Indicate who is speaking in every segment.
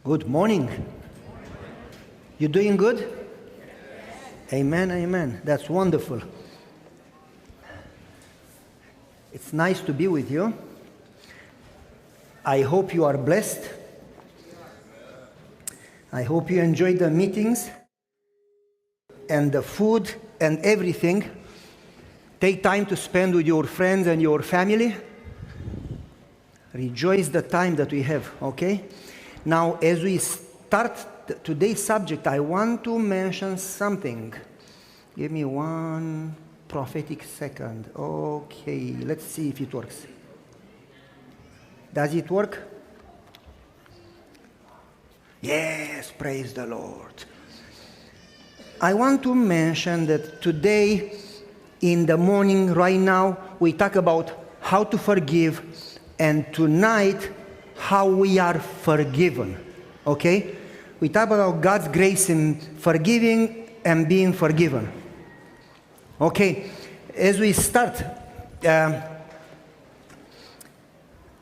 Speaker 1: Good morning. You doing good? Amen, amen. That's wonderful. It's nice to be with you. I hope you are blessed. I hope you enjoyed the meetings and the food and everything. Take time to spend with your friends and your family. Rejoice the time that we have, okay? Now, as we start today's subject, I want to mention something. Give me one prophetic second. Okay, let's see if it works. Does it work? Yes, praise the Lord. I want to mention that today, in the morning, right now, we talk about how to forgive, and tonight, how we are forgiven. Okay? We talk about God's grace in forgiving and being forgiven. Okay, as we start,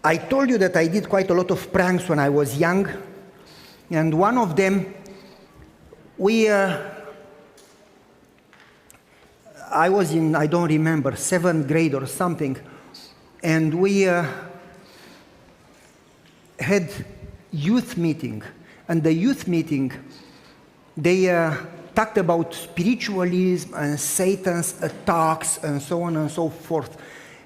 Speaker 1: I told you that I did quite a lot of pranks when I was young, and one of them, I was in, I don't remember, 7th grade or something, and we had youth meeting, and the youth meeting, they talked about spiritualism and Satan's attacks and so on and so forth.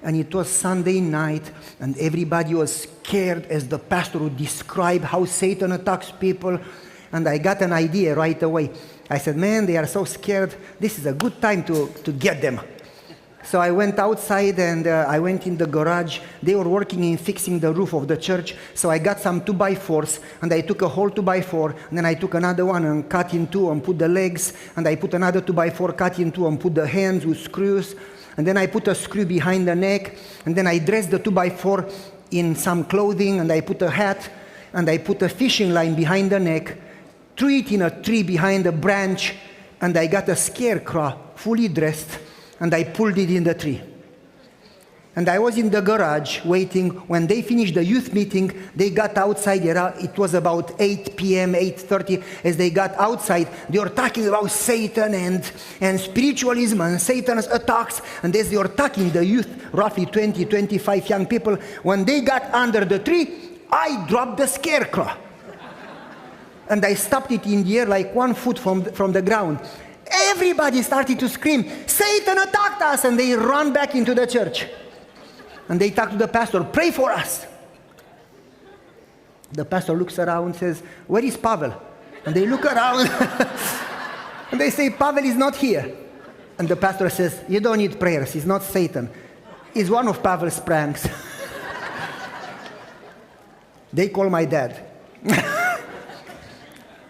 Speaker 1: And it was Sunday night, and everybody was scared as the pastor would describe how Satan attacks people. And I got an idea right away. I said, man, they are so scared. This is a good time to get them. So I went outside and I went in the garage. They were working in fixing the roof of the church. So I got some 2x4s and I took a whole 2x4, and then I took another one and cut in two and put the legs, and I put another 2x4, cut in two and put the hands with screws. And then I put a screw behind the neck, and then I dressed the 2x4 in some clothing, and I put a hat, and I put a fishing line behind the neck, threw it in a tree behind a branch, and I got a scarecrow fully dressed, and I pulled it in the tree. And I was in the garage waiting. When they finished the youth meeting, they got outside. It was about 8 p.m., 8:30. As they got outside, they were talking about Satan and spiritualism and Satan's attacks. And as they were talking, the youth, roughly 20, 25 young people, when they got under the tree, I dropped the scarecrow. And I stopped it in the air like 1 foot from the ground. Everybody started to scream, Satan attacked us! And they ran back into the church. And they talk to the pastor, pray for us. The pastor looks around and says, where is Pavel? And they look around and they say, Pavel is not here. And the pastor says, you don't need prayers, he's not Satan. He's one of Pavel's pranks. They call my dad.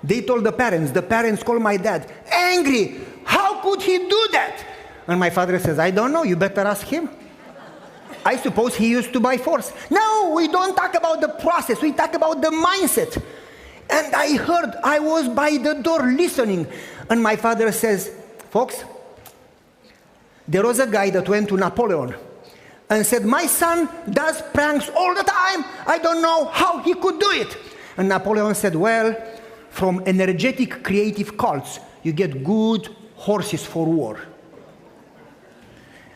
Speaker 1: They told the parents called my dad, angry, how could he do that? And my father says, I don't know, you better ask him. I suppose he used 2x4s. No, we don't talk about the process, we talk about the mindset. And I was by the door listening. And my father says, folks, there was a guy that went to Napoleon and said, my son does pranks all the time. I don't know how he could do it. And Napoleon said, well, from energetic creative cults, you get good horses for war.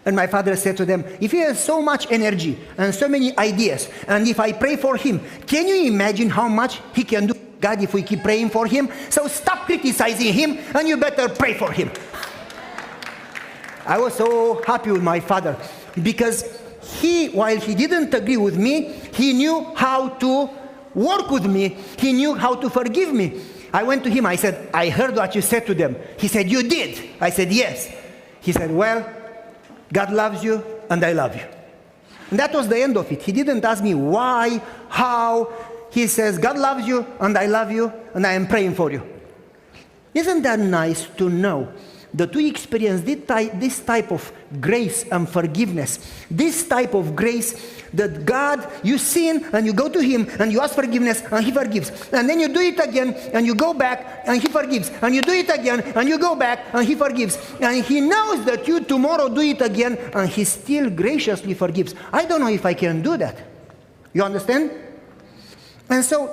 Speaker 1: And my father said to them, if he has so much energy and so many ideas, and if I pray for him, can you imagine how much he can do, God, if we keep praying for him? So stop criticizing him, and you better pray for him. I was so happy with my father, because while he didn't agree with me, he knew how to work with me. He knew how to forgive me. I went to him, I said, I heard what you said to them. He said, you did? I said, yes. He said, well, God loves you, and I love you. And that was the end of it. He didn't ask me why, how. He says, God loves you, and I love you, and I am praying for you. Isn't that nice to know that we experience this type of grace and forgiveness? This type of grace that God, you sin and you go to Him and you ask forgiveness and He forgives. And then you do it again and you go back and He forgives. And you do it again and you go back and He forgives. And He knows that you tomorrow do it again and He still graciously forgives. I don't know if I can do that. You understand? And so,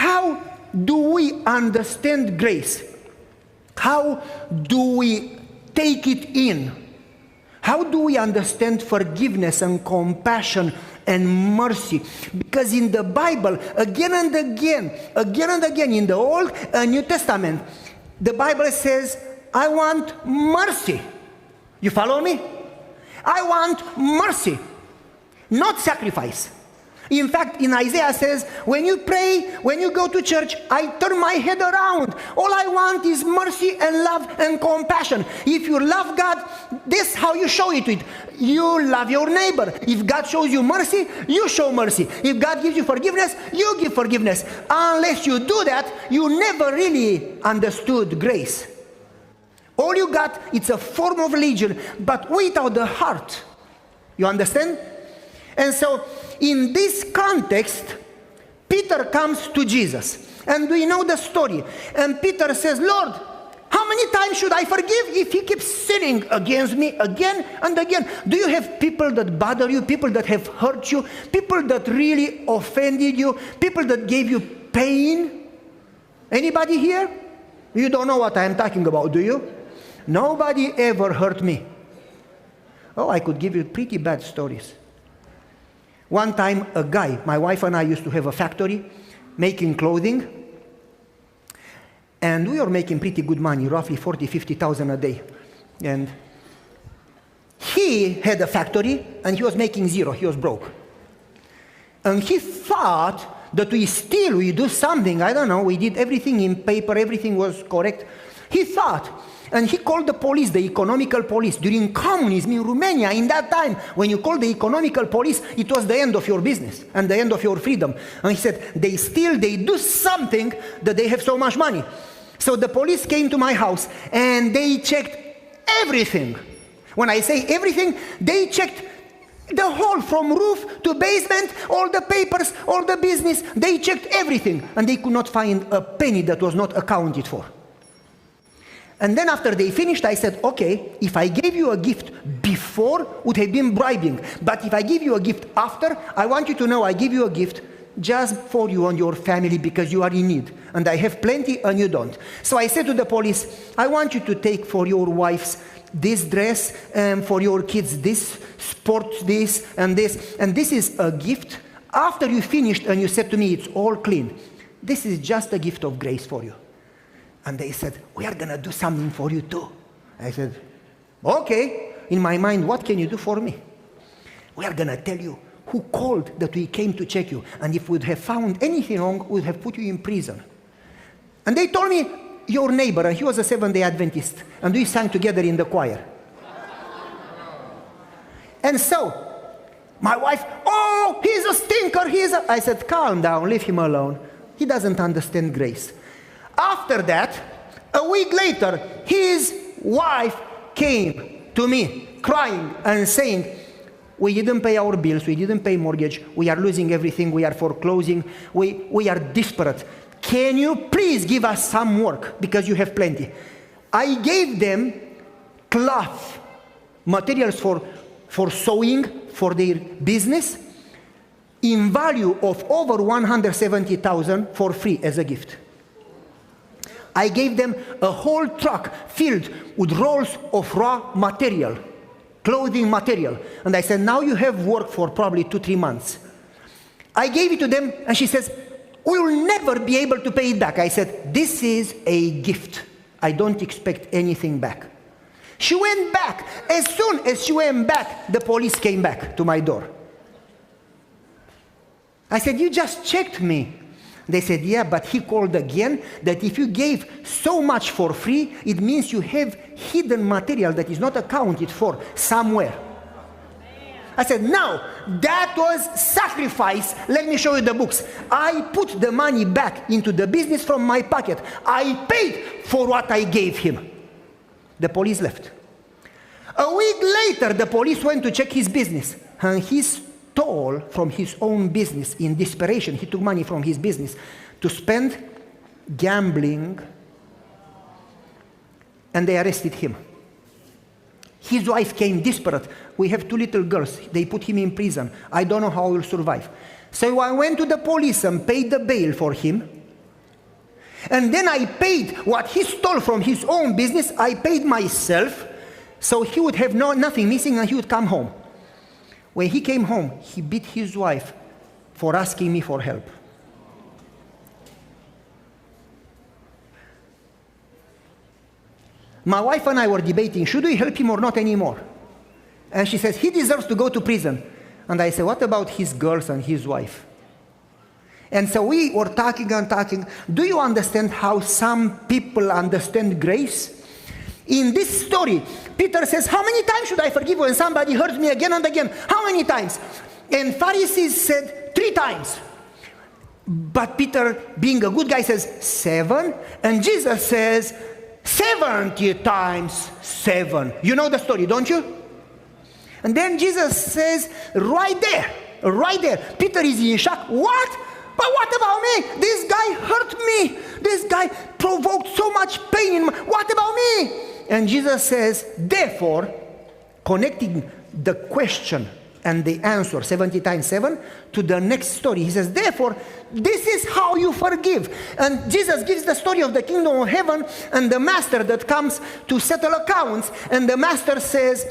Speaker 1: how do we understand grace? How do we take it in? How do we understand forgiveness and compassion and mercy? Because in the Bible, again and again, in the Old and New Testament, the Bible says, I want mercy. You follow me? I want mercy, not sacrifice. In fact, in Isaiah says, when you pray, when you go to church, I turn my head around. All I want is mercy and love and compassion. If you love God, this is how you show it to it. You love your neighbor. If God shows you mercy, you show mercy. If God gives you forgiveness, you give forgiveness. Unless you do that, you never really understood grace. All you got, it's a form of religion, but without the heart. You understand? And so, in this context, Peter comes to Jesus. And we know the story. And Peter says, Lord, how many times should I forgive if he keeps sinning against me again and again? Do you have people that bother you, people that have hurt you, people that really offended you, people that gave you pain? Anybody here? You don't know what I'm talking about, do you? Nobody ever hurt me. Oh, I could give you pretty bad stories. One time, a guy, my wife and I used to have a factory making clothing, and we were making pretty good money, roughly 40,000, 50,000 a day. And he had a factory, and he was making zero, he was broke. And he thought that we do something, I don't know, we did everything in paper, everything was correct. He thought, and he called the police, the economical police. During communism in Romania, in that time, when you called the economical police, it was the end of your business and the end of your freedom. And he said, they do something that they have so much money. So the police came to my house and they checked everything. When I say everything, they checked the whole, from roof to basement, all the papers, all the business. They checked everything and they could not find a penny that was not accounted for. And then after they finished, I said, okay, if I gave you a gift before, would have been bribing. But if I give you a gift after, I want you to know I give you a gift just for you and your family because you are in need. And I have plenty and you don't. So I said to the police, I want you to take for your wives this dress, and for your kids this, sports this, and this. And this is a gift. After you finished and you said to me, it's all clean. This is just a gift of grace for you. And they said, we are going to do something for you too. I said, okay. In my mind, what can you do for me? We are going to tell you who called that we came to check you. And if we'd have found anything wrong, we would have put you in prison. And they told me, your neighbor, and he was a Seventh-day Adventist. And we sang together in the choir. And so, my wife, oh, he's a stinker. I said, calm down, leave him alone. He doesn't understand grace. After that, a week later, his wife came to me crying and saying, we didn't pay our bills, we didn't pay mortgage, we are losing everything, we are foreclosing, we are desperate. Can you please give us some work because you have plenty? I gave them cloth, materials for sewing, for their business, in value of over 170,000 for free as a gift. I gave them a whole truck filled with rolls of raw material, clothing material. And I said, now you have work for probably 2-3 months. I gave it to them and she says, we will never be able to pay it back. I said, this is a gift. I don't expect anything back. She went back. As soon as she went back, the police came back to my door. I said, you just checked me. They said, yeah, but he called again that if you gave so much for free, it means you have hidden material that is not accounted for somewhere. I said, no, that was sacrifice. Let me show you the books. I put the money back into the business from my pocket. I paid for what I gave him. The police left. A week later, the police went to check his business, and he stole from his own business in desperation. He took money from his business to spend gambling, and they arrested him. His wife came desperate. We have 2 little girls. They put him in prison. I don't know how I will survive. So I went to the police and paid the bail for him. And then I paid what he stole from his own business, I paid myself, so he would have nothing missing and he would come home. When he came home, he beat his wife for asking me for help. My wife and I were debating, should we help him or not anymore? And she says, he deserves to go to prison. And I said, what about his girls and his wife? And so we were talking and talking. Do you understand how some people understand grace? In this story, Peter says, how many times should I forgive when somebody hurts me again and again? How many times? And Pharisees said 3 times. But Peter, being a good guy, says 7. And Jesus says 70 times 7. You know the story, don't you? And then Jesus says, right there, Peter is in shock. What? But what about me? This guy hurt me. This guy provoked so much pain in me. What about me? And Jesus says, therefore, connecting the question and the answer, 70 times 7, to the next story. He says, therefore, this is how you forgive. And Jesus gives the story of the kingdom of heaven and the master that comes to settle accounts. And the master says,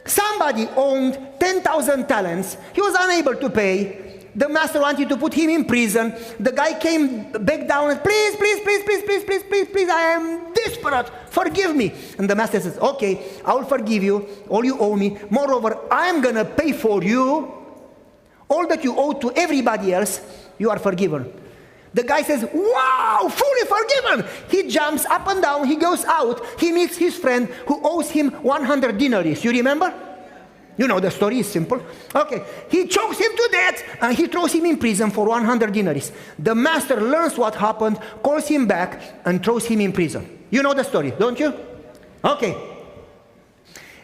Speaker 1: somebody owned 10,000 talents. He was unable to pay. The master wanted to put him in prison. The guy came back down and please, I am desperate. Forgive me. And the master says, okay, I will forgive you all you owe me. Moreover, I am going to pay for you all that you owe to everybody else. You are forgiven. The guy says, wow, fully forgiven. He jumps up and down. He goes out. He meets his friend who owes him 100 denarii. You remember? You know the story is simple. Okay, he chokes him to death and he throws him in prison for 100 denarii. The master learns what happened, calls him back and throws him in prison. You know the story, don't you? Okay.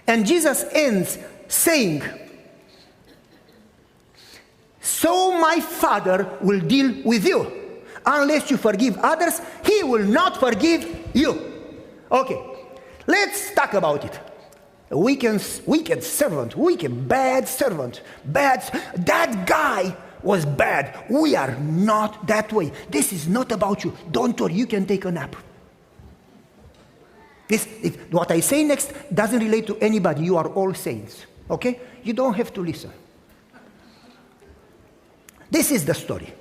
Speaker 1: And Jesus ends saying, so my Father will deal with you. Unless you forgive others, he will not forgive you. Okay, let's talk about it. Wicked servant, bad servant, that guy was bad. We are not that way. This is not about you. Don't worry, you can take a nap. What I say next doesn't relate to anybody. You are all saints, okay? You don't have to listen. This is the story.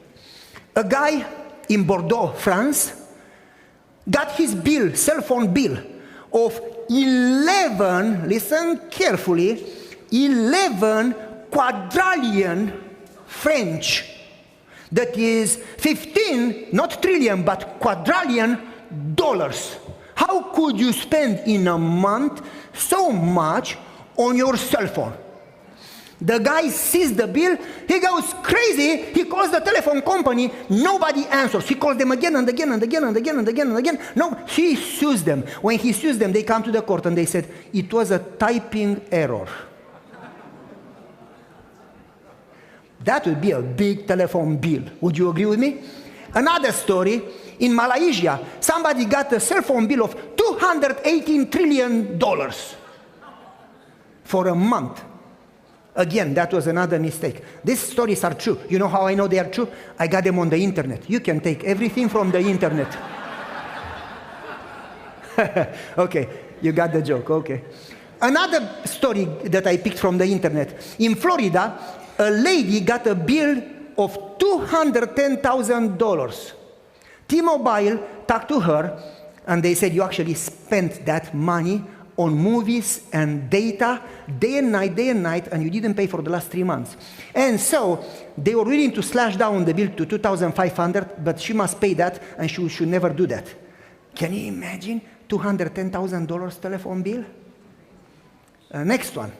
Speaker 1: A guy in Bordeaux, France, got his bill, cell phone bill, of 11, listen carefully, 11 quadrillion French. That is 15, not trillion, but quadrillion dollars. How could you spend in a month so much on your cell phone? The guy sees the bill, he goes crazy, he calls the telephone company, nobody answers. He calls them again and again and again and again and again and again. No, he sues them. When he sues them, they come to the court and they said, it was a typing error. That would be a big telephone bill. Would you agree with me? Another story, in Malaysia, somebody got a cell phone bill of $218 trillion for a month. Again, that was another mistake. These stories are true. You know how I know they are true? I got them on the internet. You can take everything from the internet. Okay, you got the joke, okay. Another story that I picked from the internet. In Florida, a lady got a bill of $210,000. T-Mobile talked to her and they said, you actually spent that money on movies and data day and night, and you didn't pay for the last 3 months. And so they were willing to slash down the bill to $2,500, but she must pay that and she should never do that. Can you imagine $210,000 telephone bill? Next one.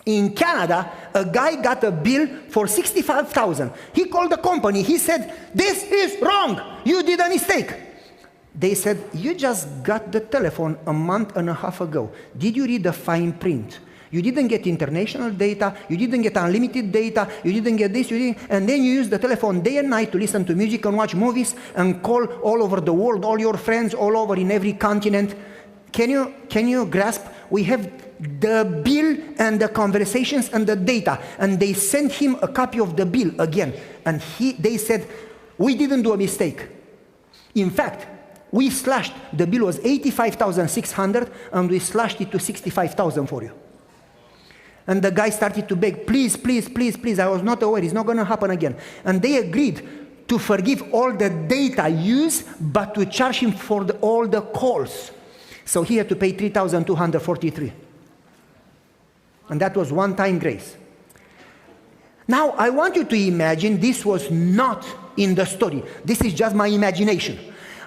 Speaker 1: In Canada, a guy got a bill for $65,000. He called the company. He said, this is wrong. You did a mistake. They said, you just got the telephone a month and a half ago. Did you read the fine print? You didn't get international data, you didn't get unlimited data, you didn't get this, and then you use the telephone day and night to listen to music and watch movies and call all over the world, all your friends all over in every continent. Can you grasp? We have the bill and the conversations and the data, and they sent him a copy of the bill again. And they said, we didn't do a mistake. In fact, we slashed, the bill was 85,600 and we slashed it to 65,000 for you. And the guy started to beg, please, please, please, please, I was not aware, it's not going to happen again. And they agreed to forgive all the data used, but to charge him for all the calls. So he had to pay 3,243. And that was one-time grace. Now, I want you to imagine this was not in the story. This is just my imagination.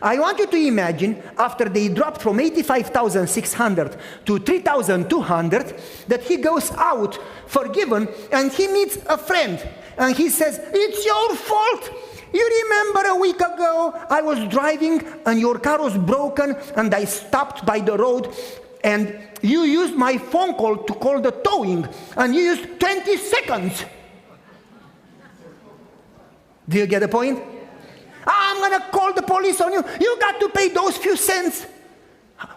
Speaker 1: I want you to imagine after they dropped from 85,600 to 3,200 that he goes out forgiven and he meets a friend and he says, it's your fault. You remember a week ago I was driving and your car was broken and I stopped by the road and you used my phone call to call the towing and you used 20 seconds. Do you get the point? I'm going to call the police on you. You got to pay those few cents.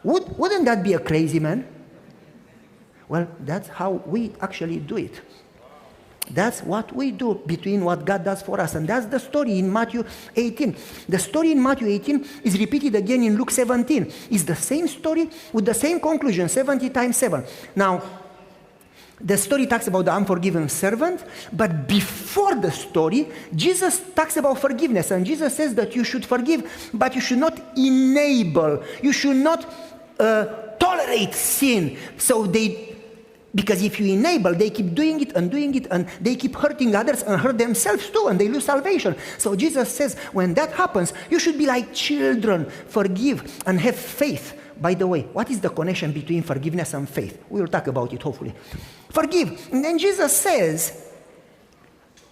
Speaker 1: Wouldn't that be a crazy man? Well, that's how we actually do it. That's what we do between what God does for us. And that's the story in Matthew 18. The story in Matthew 18 is repeated again in Luke 17. It's the same story with the same conclusion, 70 times 7. Now, the story talks about the unforgiven servant, but before the story, Jesus talks about forgiveness. And Jesus says that you should forgive, but you should not enable, you should not tolerate sin. Because if you enable, they keep doing it, and they keep hurting others and hurt themselves too, and they lose salvation. So Jesus says, when that happens, you should be like children, forgive and have faith. By the way, what is the connection between forgiveness and faith? We will talk about it, hopefully. Forgive. And then Jesus says,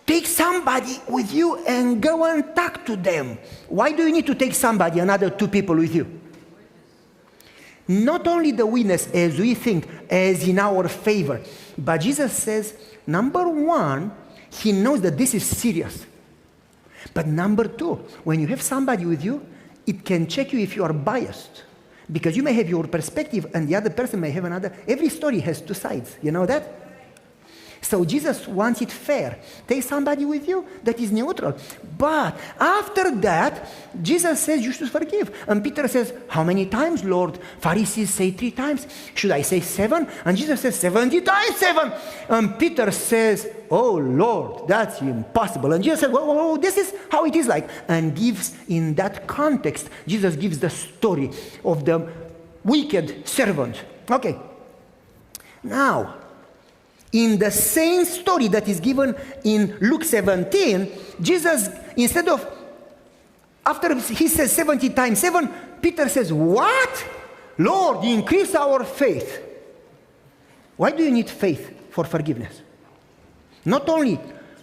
Speaker 1: take somebody with you and go and talk to them. Why do you need to take somebody, another 2 people with you? Not only the witness as we think, as in our favor, but Jesus says, number 1, he knows that this is serious. But number 2, when you have somebody with you, it can check you if you are biased. Because you may have your perspective and the other person may have another. Every story has 2 sides. You know that? So Jesus wants it fair. Take somebody with you that is neutral. But after that, Jesus says you should forgive. And Peter says, how many times, Lord? Pharisees say 3 times. Should I say 7? And Jesus says 70 times 7. And Peter says, oh Lord, that's impossible. And Jesus said, whoa, this is how it is like. And gives, in that context, Jesus gives the story of the wicked servant. Okay. Now, in the same story that is given in Luke 17, Jesus, instead of, after he says 70 times 7, Peter says, what? Lord, increase our faith. Why do you need faith for forgiveness? Not only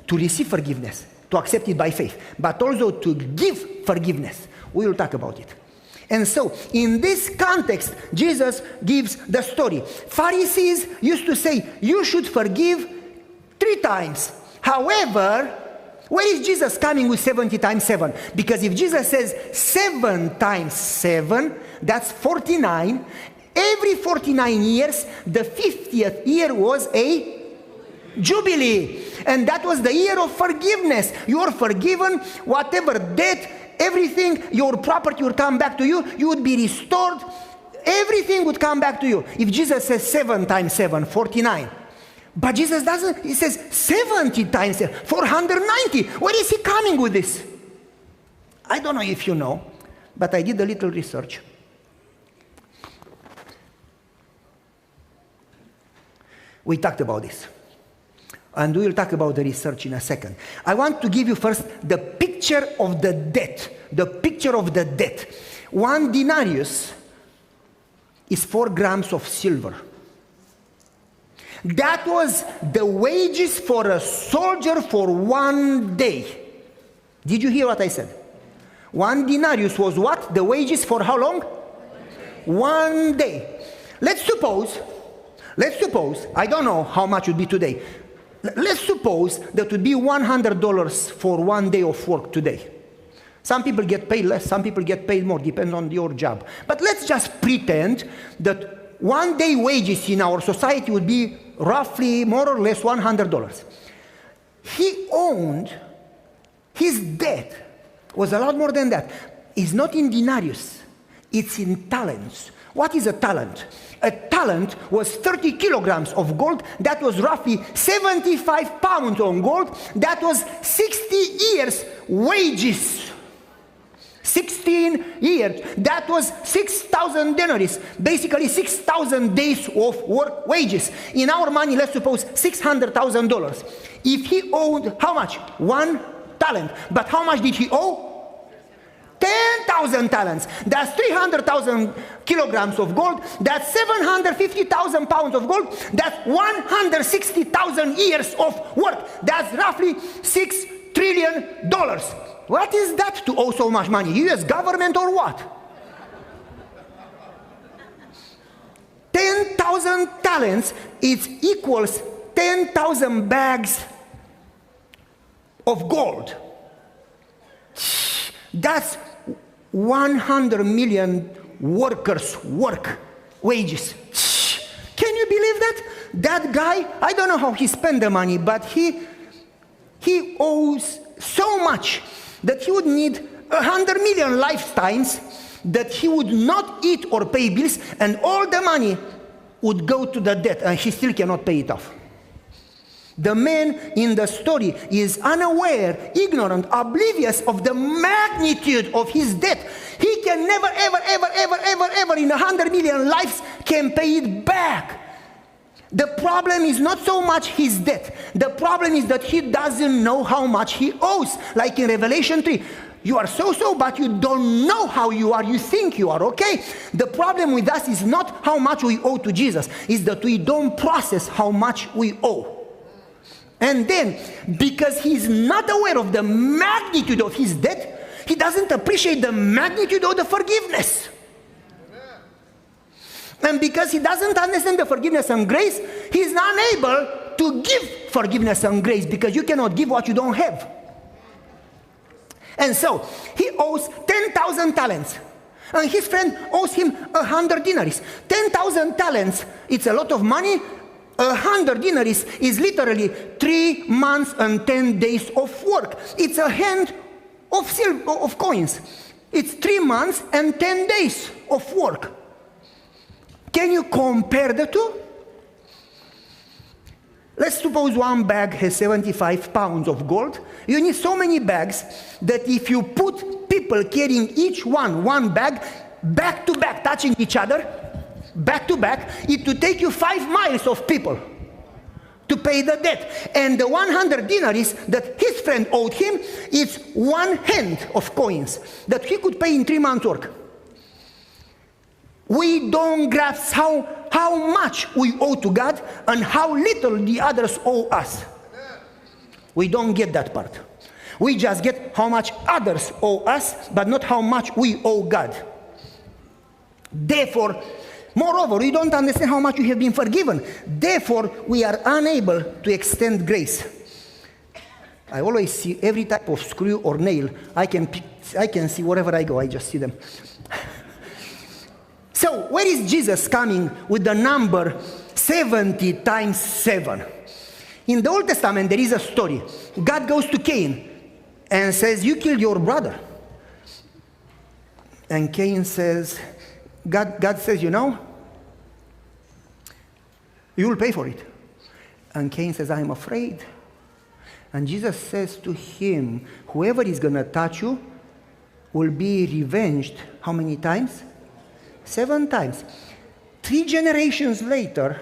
Speaker 1: to receive forgiveness, to accept it by faith, but also to give forgiveness. We will talk about it. And so, in this context, Jesus gives the story. Pharisees used to say, you should forgive 3 times. However, where is Jesus coming with 70 times 7? Because if Jesus says 7 times 7, that's 49. Every 49 years, the 50th year was a Jubilee. And that was the year of forgiveness. You are forgiven, whatever debt, everything, your property would come back to you. You would be restored. Everything would come back to you. If Jesus says 7 times 7, 49. But Jesus doesn't. He says 70 times 7, 490. Where is he coming with this? I don't know if you know, but I did a little research. We talked about this. And we will talk about the research in a second. I want to give you first the picture of the debt. The picture of the debt. 1 denarius is 4 grams of silver. That was the wages for a soldier for 1 day. Did you hear what I said? 1 denarius was what? The wages for how long? 1 day. Let's suppose, I don't know how much it would be today. Let's suppose that would be $100 for 1 day of work today. Some people get paid less, some people get paid more, depends on your job. But let's just pretend that 1 day wages in our society would be roughly more or less $100. He owned, his debt was a lot more than that. is not in denarius, it's in talents. What is a talent? A talent was 30 kilograms of gold. That was roughly 75 pounds on gold. That was 60 years wages. 16 years. That was 6,000 denaries. Basically 6,000 days of work wages. In our money, let's suppose $600,000. If he owed how much? 1 talent. But how much did he owe? 10,000 talents. That's 300,000 kilograms of gold. That's 750,000 pounds of gold. That's 160,000 years of work. That's roughly $6 trillion. What is that to owe so much money? US government or what? 10,000 talents, it equals 10,000 bags of gold. That's 100 million workers' work wages. Can you believe that? That guy, I don't know how he spent the money, but he owes so much that he would need 100 million lifetimes that he would not eat or pay bills, and all the money would go to the debt, and he still cannot pay it off. The man in the story is unaware, ignorant, oblivious of the magnitude of his debt. He can never, ever in 100 million lives can pay it back. The problem is not so much his debt. The problem is that he doesn't know how much he owes. Like in Revelation 3, you are so, but you don't know how you are. You think you are, okay? The problem with us is not how much we owe to Jesus. It's that we don't process how much we owe. And then, because he's not aware of the magnitude of his debt, he doesn't appreciate the magnitude of the forgiveness. And because he doesn't understand the forgiveness and grace, he's unable to give forgiveness and grace, because you cannot give what you don't have. And so, he owes 10,000 talents. And his friend owes him 100 denaries. 10,000 talents, it's a lot of money. 100 denaries is literally 3 months and 10 days of work. It's a hand of coins. It's 3 months and 10 days of work. Can you compare the two? Let's suppose one bag has 75 pounds of gold. You need so many bags that if you put people carrying each one bag, back to back, touching each other, back to back, it would take you 5 miles of people to pay the debt. And the 100 denaries that his friend owed him, it's 1 hand of coins that he could pay in 3 months' work. We don't grasp how much we owe to God and how little the others owe us. We don't get that part. We just get how much others owe us, but not how much we owe God. Therefore, moreover, we don't understand how much we have been forgiven. Therefore, we are unable to extend grace. I always see every type of screw or nail. I can see wherever I go. I just see them. So, where is Jesus coming with the number 70 times 7? In the Old Testament, there is a story. God goes to Cain and says, "You killed your brother." And Cain says, God says, "You know, you will pay for it." And Cain says, "I am afraid." And Jesus says to him, "Whoever is going to touch you will be revenged." How many times? 7 times. 3 generations later,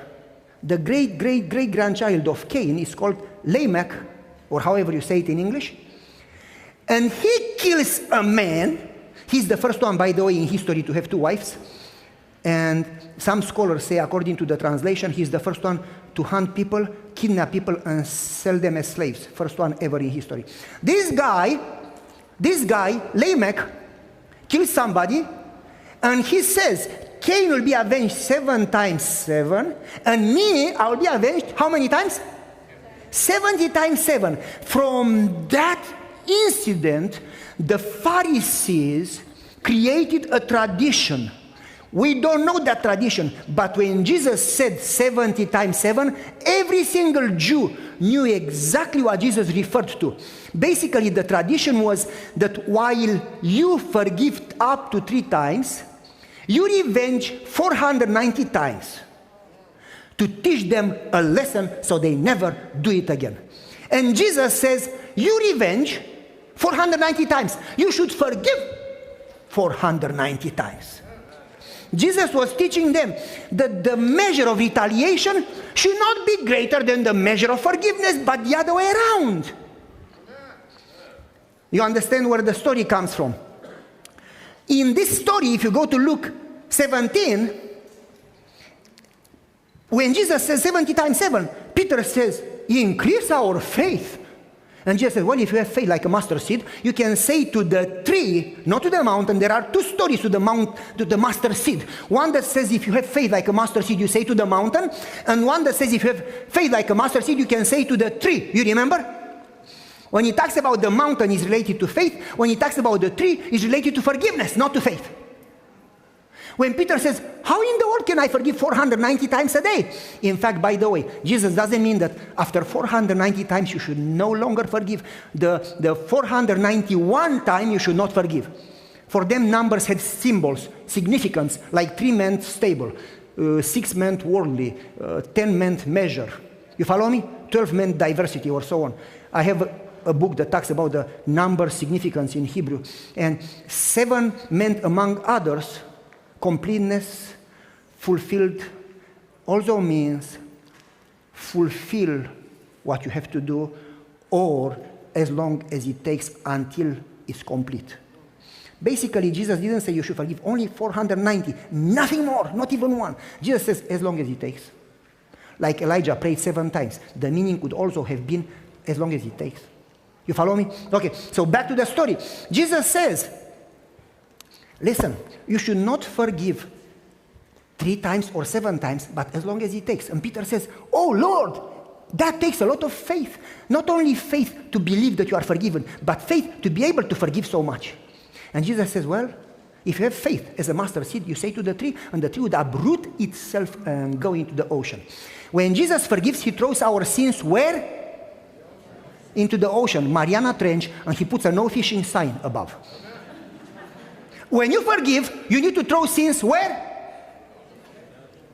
Speaker 1: the great-great-great-grandchild of Cain is called Lamech, or however you say it in English. And he kills a man. He's the first one, by the way, in history to have 2 wives. And some scholars say, according to the translation, he's the first one to hunt people, kidnap people, and sell them as slaves. First one ever in history. This guy, Lamech, kills somebody, and he says, Cain will be avenged 7 times 7, and me, I will be avenged how many times? 70 times 7. From that incident, the Pharisees created a tradition We don't know that tradition, but when Jesus said 70 times 7, every single Jew knew exactly what Jesus referred to. Basically, the tradition was that while you forgive up to 3 times, you revenge 490 times to teach them a lesson so they never do it again. And Jesus says, you revenge 490 times. You should forgive 490 times. Jesus was teaching them that the measure of retaliation should not be greater than the measure of forgiveness, but the other way around. You understand where the story comes from? In this story, if you go to Luke 17, when Jesus says 70 times 7, Peter says, increase our faith. And Jesus says, well, if you have faith like a mustard seed, you can say to the tree, not to the mountain. There are 2 stories to the mustard seed. One that says if you have faith like a mustard seed, you say to the mountain. And one that says if you have faith like a mustard seed, you can say to the tree. You remember? When he talks about the mountain, it's related to faith. When he talks about the tree, it's related to forgiveness, not to faith. When Peter says, how in the world can I forgive 490 times a day? In fact, by the way, Jesus doesn't mean that after 490 times you should no longer forgive. The 491 time you should not forgive. For them, numbers had symbols, significance, like 3 meant stable, 6 meant worldly, 10 meant measure. You follow me? 12 meant diversity, or so on. I have a book that talks about the number significance in Hebrew. And 7 meant, among others, completeness, fulfilled, also means fulfill what you have to do, or as long as it takes until it's complete. Basically, Jesus didn't say you should forgive only 490, nothing more, not even 1. Jesus says as long as it takes. Like Elijah prayed 7 times. The meaning could also have been as long as it takes. You follow me? Okay, so back to the story. Jesus says, listen, you should not forgive 3 times or 7 times, but as long as it takes. And Peter says, oh Lord, that takes a lot of faith. Not only faith to believe that you are forgiven, but faith to be able to forgive so much. And Jesus says, well, if you have faith as a mustard seed, you say to the tree, and the tree would uproot itself and go into the ocean. When Jesus forgives, he throws our sins where? Into the ocean, Mariana Trench, and he puts a no fishing sign above. When you forgive, you need to throw sins where?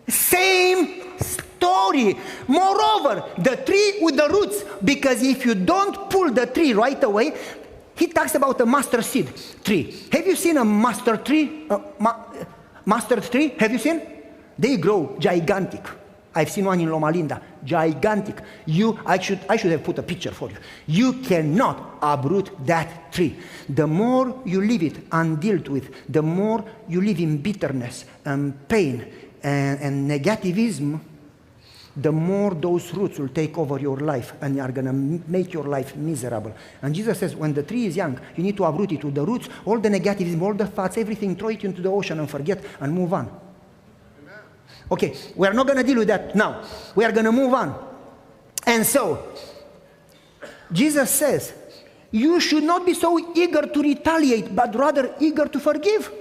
Speaker 1: Same story. Moreover, the tree with the roots, because if you don't pull the tree right away, he talks about a mustard seed tree. Have you seen a mustard tree? Mustard tree? Have you seen? They grow gigantic. I've seen one in Loma Linda, gigantic. I should have put a picture for you. You cannot uproot that tree. The more you leave it undealt with, the more you live in bitterness and pain and negativism, the more those roots will take over your life and are going to make your life miserable. And Jesus says, when the tree is young, you need to uproot it with the roots, all the negativism, all the thoughts, everything, throw it into the ocean and forget and move on. Okay, we are not going to deal with that now. We are going to move on. And so, Jesus says, you should not be so eager to retaliate, but rather eager to forgive.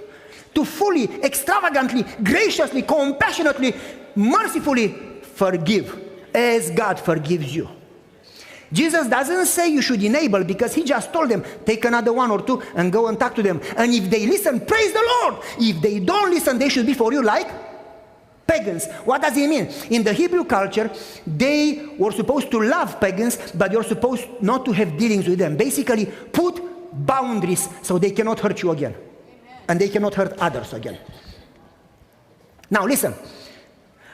Speaker 1: To fully, extravagantly, graciously, compassionately, mercifully forgive as God forgives you. Jesus doesn't say you should enable, because he just told them, take another 1 or 2 and go and talk to them. And if they listen, praise the Lord. If they don't listen, they should be for you like pagans. What does he mean? In the Hebrew culture, they were supposed to love pagans, but you're supposed not to have dealings with them. Basically, put boundaries so they cannot hurt you again. Amen. And they cannot hurt others again. Now listen,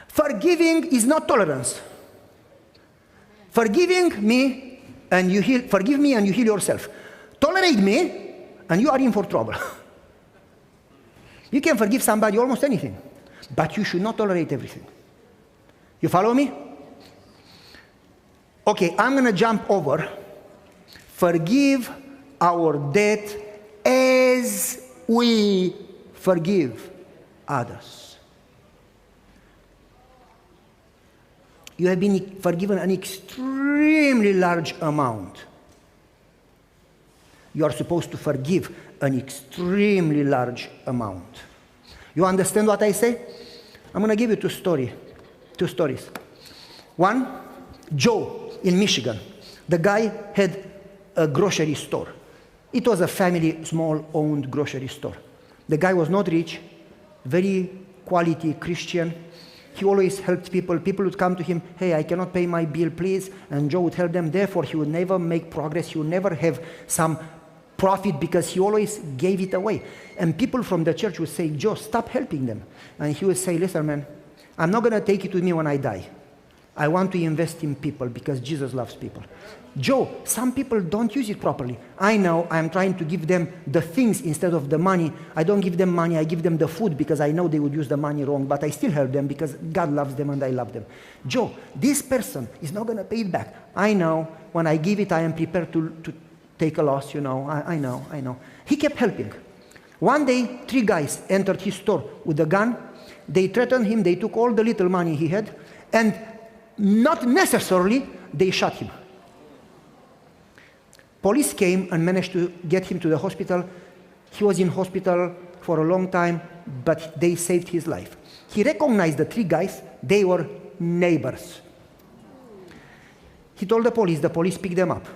Speaker 1: forgiving is not tolerance. Forgiving me and you heal, forgive me and you heal yourself. Tolerate me and you are in for trouble. You can forgive somebody almost anything, but you should not tolerate everything. You follow me? Okay, I'm going to jump over. Forgive our debt as we forgive others. You have been forgiven an extremely large amount. You are supposed to forgive an extremely large amount. You understand what I say? I'm going to give you two stories. One, Joe in Michigan. The guy had a grocery store. It was a family, small-owned grocery store. The guy was not rich, very quality Christian. He always helped people. People would come to him, hey, I cannot pay my bill, please. And Joe would help them. Therefore, he would never make progress. He would never have some profit because he always gave it away. And people from the church would say, Joe, stop helping them. And he would say, listen, man, I'm not going to take it with me when I die. I want to invest in people because Jesus loves people. Joe, some people don't use it properly. I know I'm trying to give them the things instead of the money. I don't give them money, I give them the food because I know they would use the money wrong, but I still help them because God loves them and I love them. Joe, this person is not going to pay it back. I know when I give it, I am prepared to take a loss, I know. He kept helping. One day, 3 guys entered his store with a gun. They threatened him, they took all the little money he had, and not necessarily they shot him. Police came and managed to get him to the hospital. He was in hospital for a long time, but they saved his life. He recognized the 3 guys. They were neighbors. He told the police picked them up.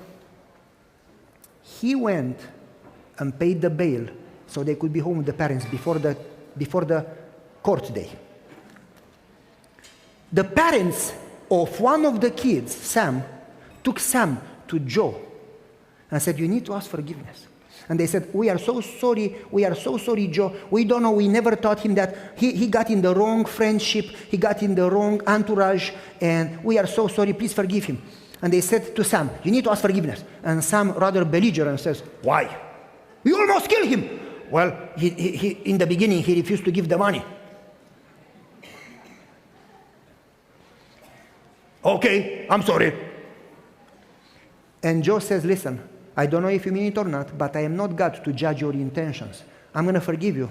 Speaker 1: He went and paid the bail so they could be home with the parents before the court day. The parents of one of the kids, Sam, took Sam to Joe and said, you need to ask forgiveness. And they said, we are so sorry, Joe. We don't know, we never taught him that. He got in the wrong friendship, he got in the wrong entourage, and we are so sorry, please forgive him. And they said to Sam, you need to ask forgiveness. And Sam, rather belligerent, says, why? We almost killed him. Well, he in the beginning, he refused to give the money. Okay, I'm sorry. And Joe says, listen, I don't know if you mean it or not, but I am not God to judge your intentions. I'm going to forgive you.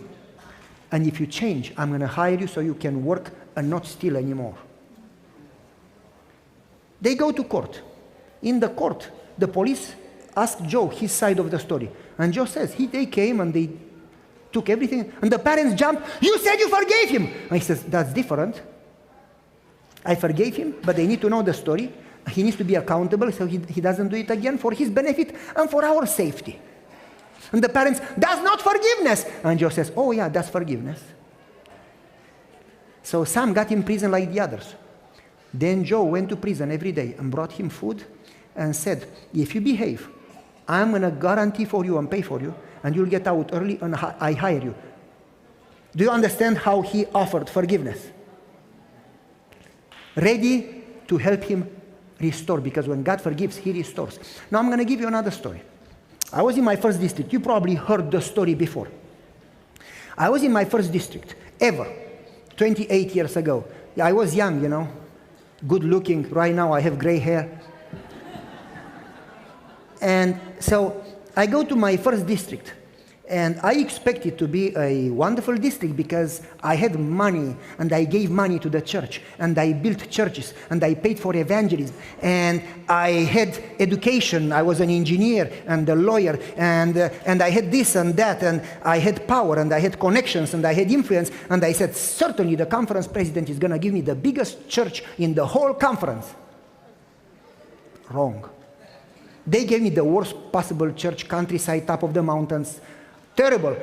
Speaker 1: And if you change, I'm going to hire you so you can work and not steal anymore. They go to court. In the court, the police asked Joe his side of the story. And Joe says, they came and they took everything. And the parents jumped, you said you forgave him. And he says, that's different. I forgave him, but they need to know the story. He needs to be accountable so he doesn't do it again for his benefit and for our safety. And the parents, that's not forgiveness. And Joe says, oh yeah, that's forgiveness. So Sam got in prison like the others. Then Joe went to prison every day and brought him food and said, if you behave, I'm going to guarantee for you and pay for you, and you'll get out early and I hire you. Do you understand how he offered forgiveness? Ready to help him restore, because when God forgives, he restores. Now I'm going to give you another story. I was in my first district. You probably heard the story before. I was in my first district ever, 28 years ago. I was young, good looking. Right now I have gray hair. And so I go to my first district. And I expect it to be a wonderful district because I had money and I gave money to the church and I built churches and I paid for evangelism and I had education. I was an engineer and a lawyer and I had this and that and I had power and I had connections and I had influence, and I said, certainly the conference president is going to give me the biggest church in the whole conference. Wrong. They gave me the worst possible church, countryside, top of the mountains. Terrible.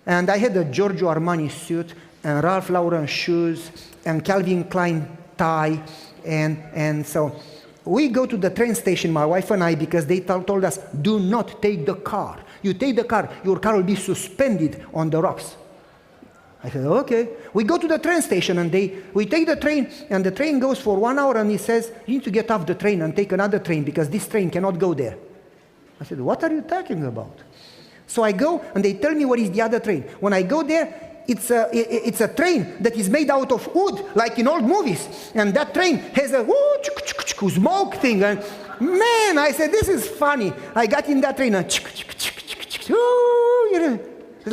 Speaker 1: And I had a Giorgio Armani suit and Ralph Lauren shoes and Calvin Klein tie. And so we go to the train station, my wife and I, because they told us, do not take the car. You take the car, your car will be suspended on the rocks. I said, okay. We go to the train station and we take the train, and the train goes for 1 hour and he says, you need to get off the train and take another train because this train cannot go there. I said, what are you talking about? So I go and they tell me what is the other train. When I go there, it's a train that is made out of wood, like in old movies. And that train has a smoke thing. And man, I said, this is funny. I got in that train and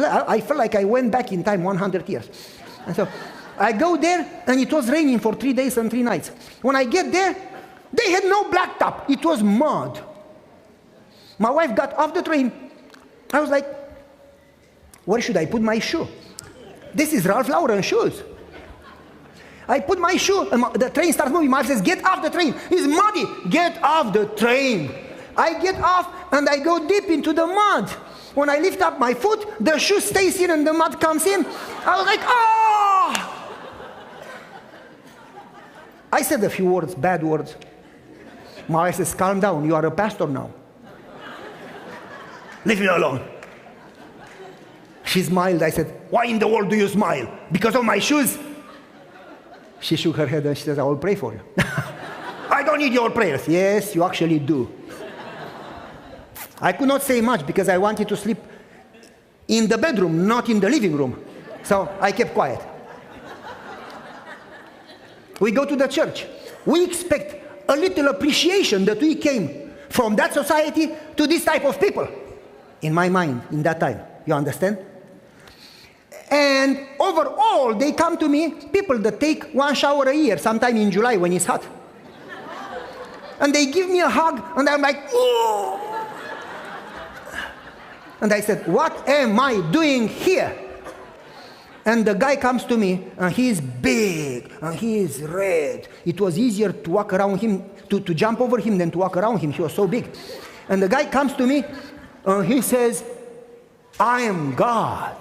Speaker 1: I felt like I went back in time 100 years. And so I go there and it was raining for 3 days and 3 nights. When I get there, they had no blacktop. It was mud. My wife got off the train. I was like, where should I put my shoe? This is Ralph Lauren shoes. I put my shoe, and the train starts moving. My wife says, get off the train. It's muddy. Get off the train. I get off, and I go deep into the mud. When I lift up my foot, the shoe stays in and the mud comes in. I was like, oh! I said a few words, bad words. My wife says, calm down. You are a pastor now. Leave me alone. She smiled. I said, why in the world do you smile? Because of my shoes? She shook her head and she says, I will pray for you. I don't need your prayers. Yes, you actually do. I could not say much because I wanted to sleep in the bedroom, not in the living room. So I kept quiet. We go to the church. We expect a little appreciation that we came from that society to this type of people. In my mind, in that time. You understand? And overall, they come to me, people that take one shower a year, sometime in July when it's hot. And they give me a hug, and I'm like, oh. And I said, what am I doing here? And the guy comes to me, and he is big, and he is red. It was easier to walk around him, to jump over him than to walk around him. He was so big. And the guy comes to me, and he says, I am God.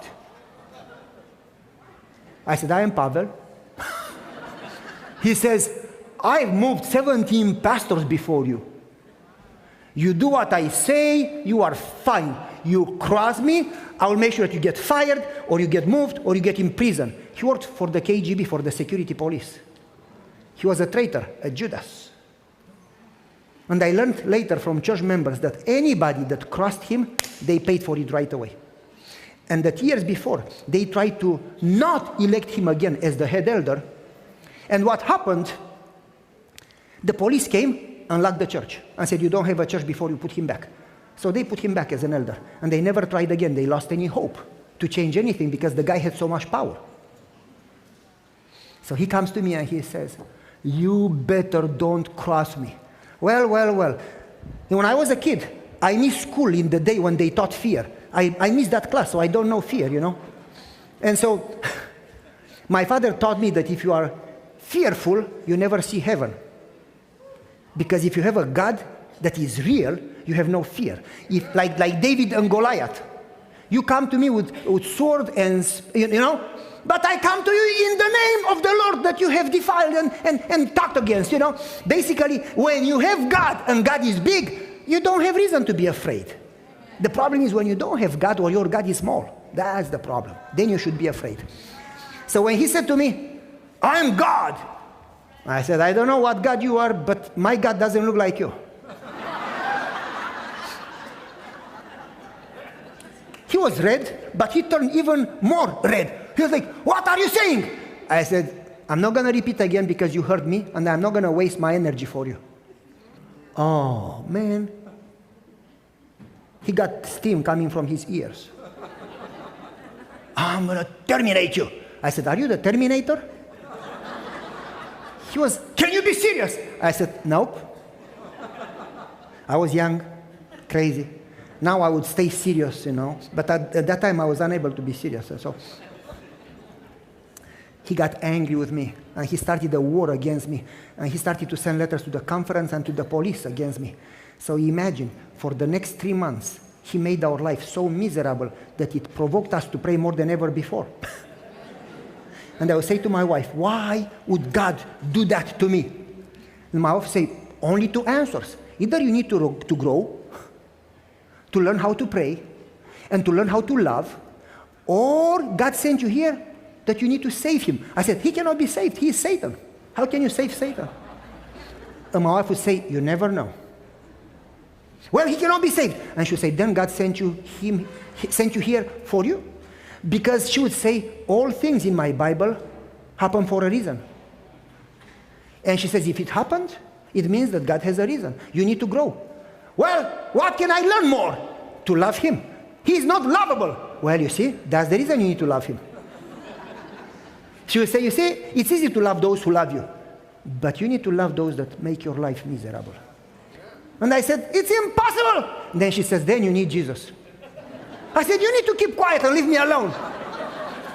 Speaker 1: I said, I am Pavel. He says, I've moved 17 pastors before you. You do what I say, you are fine. You cross me, I will make sure that you get fired, or you get moved, or you get in prison. He worked for the KGB, for the security police. He was a traitor, a Judas. And I learned later from church members that anybody that crossed him, they paid for it right away. And that years before, they tried to not elect him again as the head elder. And what happened, the police came and locked the church and said, you don't have a church before you put him back. So they put him back as an elder. And they never tried again. They lost any hope to change anything because the guy had so much power. So he comes to me and he says, you better don't cross me. Well. When I was a kid, I missed school in the day when they taught fear. I missed that class, so I don't know fear, you know. And so my father taught me that if you are fearful, you never see heaven. Because if you have a God that is real, you have no fear. If, like David and Goliath, you come to me with sword and, you know, but I come to you in the name of the Lord that you have defiled and talked against, you know. Basically, when you have God and God is big, you don't have reason to be afraid. The problem is when you don't have God or your God is small. That's the problem. Then you should be afraid. So when he said to me, I am God, I said, I don't know what God you are, but my God doesn't look like you. He was red, but he turned even more red. He was like, what are you saying? I said, I'm not going to repeat again because you hurt me, and I'm not going to waste my energy for you. Oh, man. He got steam coming from his ears. I'm going to terminate you. I said, are you the Terminator? He was, can you be serious? I said, nope. I was young, crazy. Now I would stay serious, you know. But at that time I was unable to be serious. So he got angry with me, and he started a war against me. And he started to send letters to the conference and to the police against me. So imagine, for the next 3 months, he made our life so miserable that it provoked us to pray more than ever before. And I would say to my wife, why would God do that to me? And my wife would say, only 2 answers. Either you need to grow, to learn how to pray, and to learn how to love, or God sent you here that you need to save him. I said, he cannot be saved. He is Satan. How can you save Satan? And my wife would say, you never know. Well, he cannot be saved. And she would say, then God sent you here for you. Because she would say, all things in my Bible happen for a reason. And she says, if it happened, it means that God has a reason. You need to grow. Well, what can I learn more? To love him. He is not lovable. Well, you see, that's the reason you need to love him. She would say, you see, it's easy to love those who love you, but you need to love those that make your life miserable. And I said, it's impossible. And then she says, then you need Jesus. I said, you need to keep quiet and leave me alone.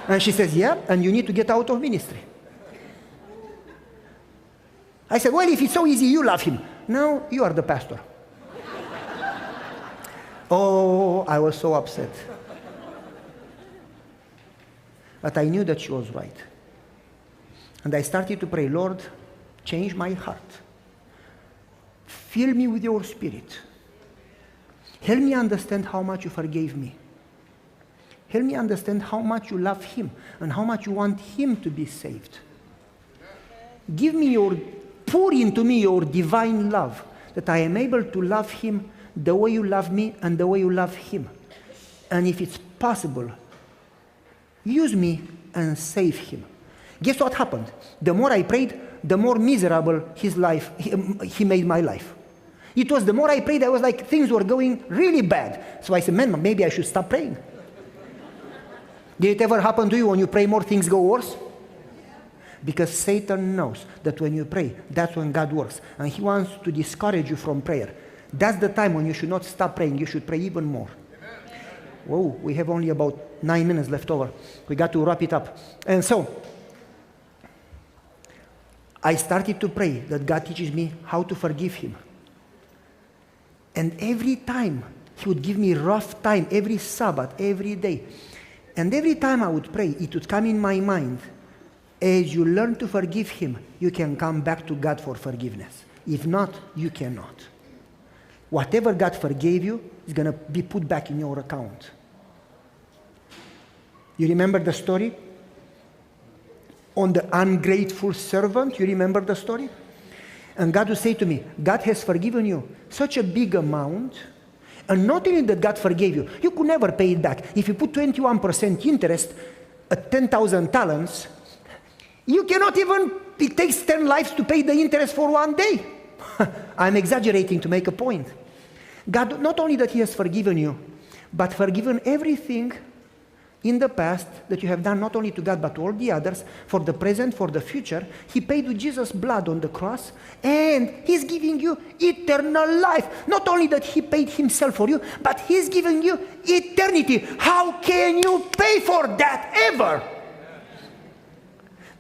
Speaker 1: And she says, yeah, and you need to get out of ministry. I said, well, if it's so easy, you love him. No, you are the pastor. Oh, I was so upset. But I knew that she was right. And I started to pray, Lord, change my heart. Fill me with your spirit. Help me understand how much you forgave me. Help me understand how much you love him and how much you want him to be saved. Pour into me your divine love, that I am able to love him the way you love me and the way you love him. And if it's possible, use me and save him. Guess what happened? The more I prayed, the more miserable his life, he made my life. It was the more I prayed, I was like, things were going really bad. So I said, man, maybe I should stop praying. Did it ever happen to you when you pray more, things go worse? Because Satan knows that when you pray, that's when God works. And he wants to discourage you from prayer. That's the time when you should not stop praying. You should pray even more. Whoa, we have only about 9 minutes left over. We got to wrap it up. And so, I started to pray that God teaches me how to forgive him. And every time, he would give me rough time, every Sabbath, every day. And every time I would pray, it would come in my mind, as you learn to forgive him, you can come back to God for forgiveness. If not, you cannot. Whatever God forgave you is going to be put back in your account. You remember the story? On the ungrateful servant, you remember the story? And God would say to me, God has forgiven you such a big amount, and not only that God forgave you, you could never pay it back. If you put 21% interest at 10,000 talents, you cannot even, it takes 10 lives to pay the interest for one day. I'm exaggerating to make a point. God, not only that he has forgiven you, but forgiven everything in the past that you have done, not only to God, but to all the others, for the present, for the future. He paid with Jesus' blood on the cross, and he's giving you eternal life. Not only that he paid himself for you, but he's giving you eternity. How can you pay for that ever?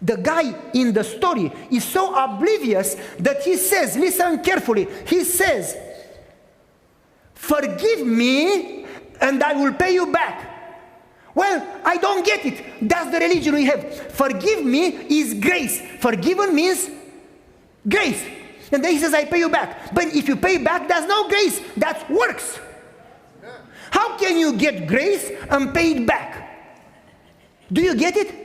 Speaker 1: The guy in the story is so oblivious that he says, listen carefully, he says, forgive me and I will pay you back. Well, I don't get it. That's the religion we have. Forgive me is grace. Forgiven means grace. And then he says, I pay you back. But if you pay back, that's no grace. That's works. How can you get grace and pay it back? Do you get it?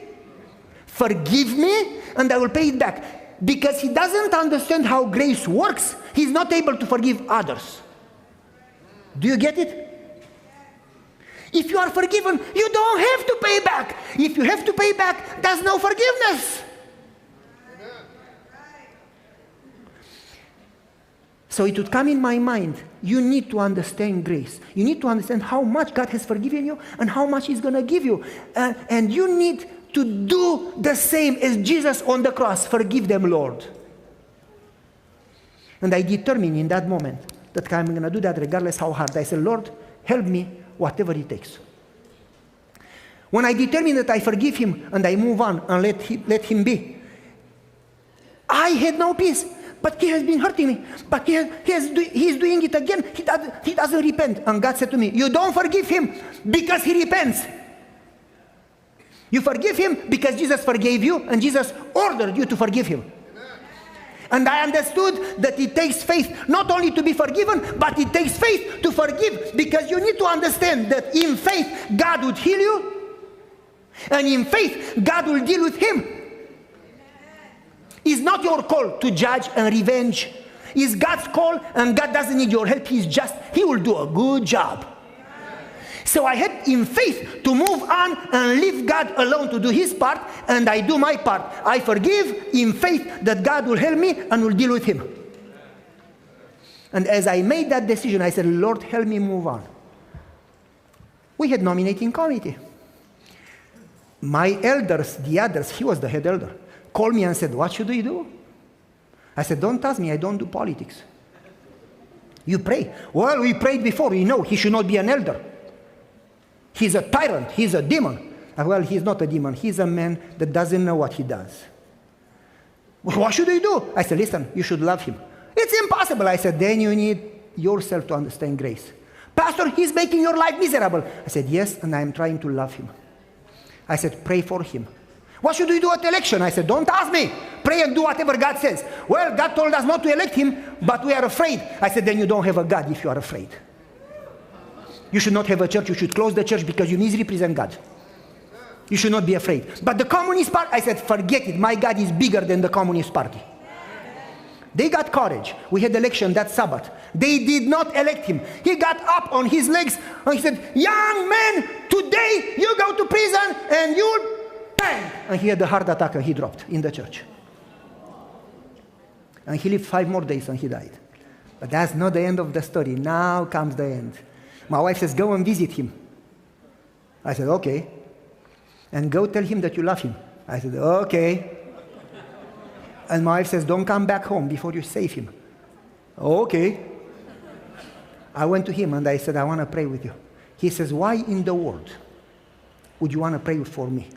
Speaker 1: Forgive me and I will pay it back. Because he doesn't understand how grace works, he's not able to forgive others. Do you get it? If you are forgiven, you don't have to pay back. If you have to pay back, there's no forgiveness. So it would come in my mind, you need to understand grace. You need to understand how much God has forgiven you and how much he's going to give you. And you need to do the same as Jesus on the cross. Forgive them, Lord. And I determined in that moment that I'm going to do that regardless how hard. I said, Lord, help me, whatever it takes. When I determined that I forgive him and I move on and let him be, I had no peace. But he has been hurting me. But he's doing it again. He doesn't repent. And God said to me, you don't forgive him because he repents. You forgive him because Jesus forgave you and Jesus ordered you to forgive him. And I understood that it takes faith not only to be forgiven, but it takes faith to forgive, because you need to understand that in faith God would heal you, and in faith God will deal with him. It's not your call to judge and revenge. It's God's call, and God doesn't need your help. He will do a good job. So I had in faith to move on and leave God alone to do his part, and I do my part. I forgive in faith that God will help me and will deal with him. And as I made that decision, I said, Lord, help me move on. We had nominating committee. My elders, the others, he was the head elder, called me and said, what should we do? I said, don't ask me, I don't do politics. You pray. Well, we prayed before, we know he should not be an elder. He's a tyrant, he's a demon. Well, he's not a demon. He's a man that doesn't know what he does. Well, what should I do? I said, listen, you should love him. It's impossible. I said, then you need yourself to understand grace. Pastor, he's making your life miserable. I said, yes, and I'm trying to love him. I said, pray for him. What should we do at election? I said, don't ask me. Pray and do whatever God says. Well, God told us not to elect him, but we are afraid. I said, then you don't have a God if you are afraid. You should not have a church. You should close the church because you misrepresent God. You should not be afraid. But the Communist Party, I said, forget it. My God is bigger than the Communist Party. They got courage. We had election that Sabbath. They did not elect him. He got up on his legs and he said, young man, today you go to prison and you'll bang. And he had a heart attack and he dropped in the church. And he lived 5 more days and he died. But that's not the end of the story. Now comes the end. My wife says, go and visit him. I said, okay. And go tell him that you love him. I said, okay. And my wife says, don't come back home before you save him. Okay. I went to him and I said, I want to pray with you. He says, why in the world would you want to pray for me?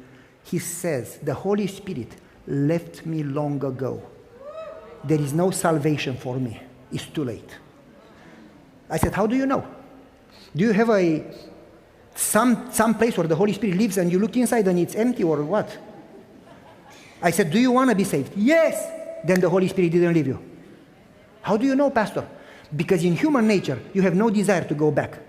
Speaker 1: He says, the Holy Spirit left me long ago. There is no salvation for me. It's too late. I said, how do you know? Do you have some place where the Holy Spirit lives and you look inside and it's empty or what? I said, do you want to be saved? Yes. Then the Holy Spirit didn't leave you. How do you know, Pastor? Because in human nature, you have no desire to go back.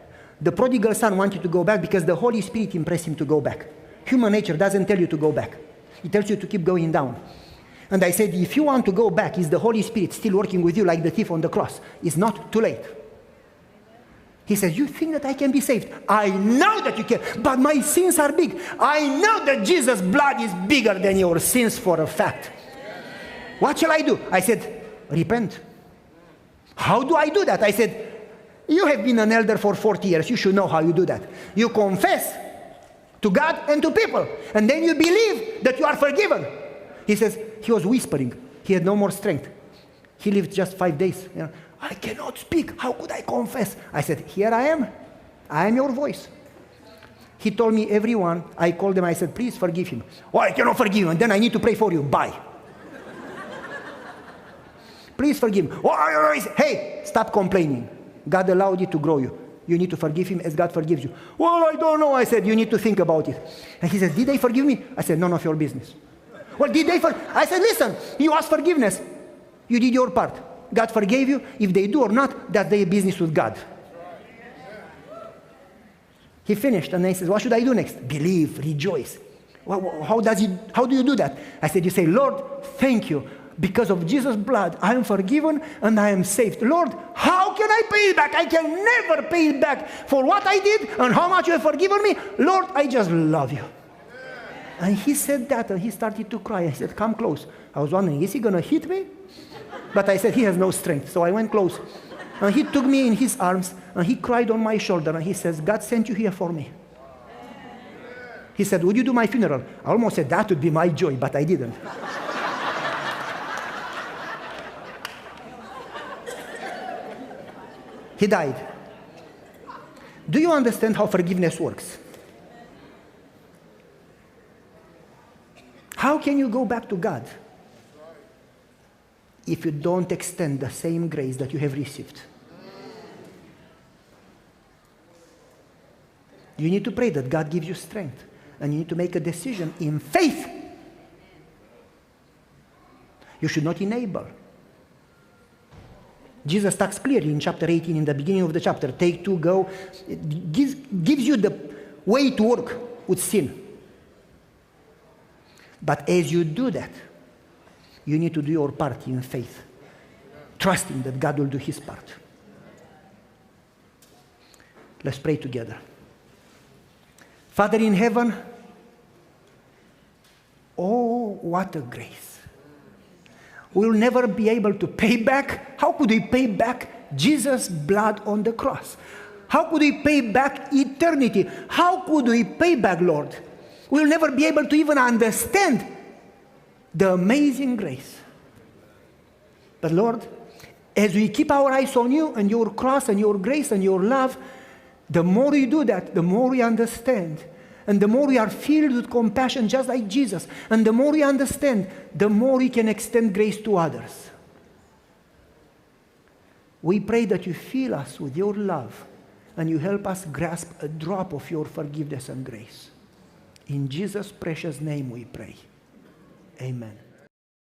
Speaker 1: The prodigal son wanted to go back because the Holy Spirit impressed him to go back. Human nature doesn't tell you to go back. It tells you to keep going down. And I said, if you want to go back, is the Holy Spirit still working with you like the thief on the cross? It's not too late. He says, you think that I can be saved? I know that you can, but my sins are big. I know that Jesus' blood is bigger than your sins for a fact. What shall I do? I said, repent. How do I do that? I said, you have been an elder for 40 years. You should know how you do that. You confess to God and to people, and then you believe that you are forgiven. He says, he was whispering. He had no more strength. He lived just 5 days. You know, I cannot speak. How could I confess? I said, here I am. I am your voice. He told me, everyone, I called them, I said, please forgive him. Oh, I cannot forgive him, and then I need to pray for you. Bye. Please forgive him. Oh, hey, stop complaining. God allowed it to grow you. You need to forgive him as God forgives you. Well, I don't know. I said, you need to think about it. And he said, did they forgive me? I said, none of your business. Well, did they I said, listen, you asked forgiveness. You did your part. God forgave you. If they do or not, that's their business with God. He finished and then he says, what should I do next? Believe, rejoice. Well, how do you do that? I said, you say, Lord, thank you. Because of Jesus' blood, I am forgiven and I am saved. Lord, how can I pay it back? I can never pay it back for what I did and how much you have forgiven me. Lord, I just love you. And he said that and he started to cry. I said, come close. I was wondering, is he going to hit me? But I said, he has no strength. So I went close. And he took me in his arms and he cried on my shoulder and he says, God sent you here for me. He said, would you do my funeral? I almost said that would be my joy, but I didn't. He died. Do you understand how forgiveness works? How can you go back to God if you don't extend the same grace that you have received? You need to pray that God gives you strength, and you need to make a decision in faith. You should not enable. Jesus talks clearly in chapter 18, in the beginning of the chapter, take 2, go. It gives you the way to work with sin. But as you do that, you need to do your part in faith, trusting that God will do his part. Let's pray together. Father in heaven, oh, what a grace. We'll never be able to pay back. How could we pay back Jesus' blood on the cross? How could we pay back eternity? How could we pay back, Lord? We'll never be able to even understand the amazing grace. But Lord, as we keep our eyes on you and your cross and your grace and your love, the more we do that, the more we understand. And the more we are filled with compassion, just like Jesus, and the more we understand, the more we can extend grace to others. We pray that you fill us with your love and you help us grasp a drop of your forgiveness and grace. In Jesus' precious name we pray. Amen.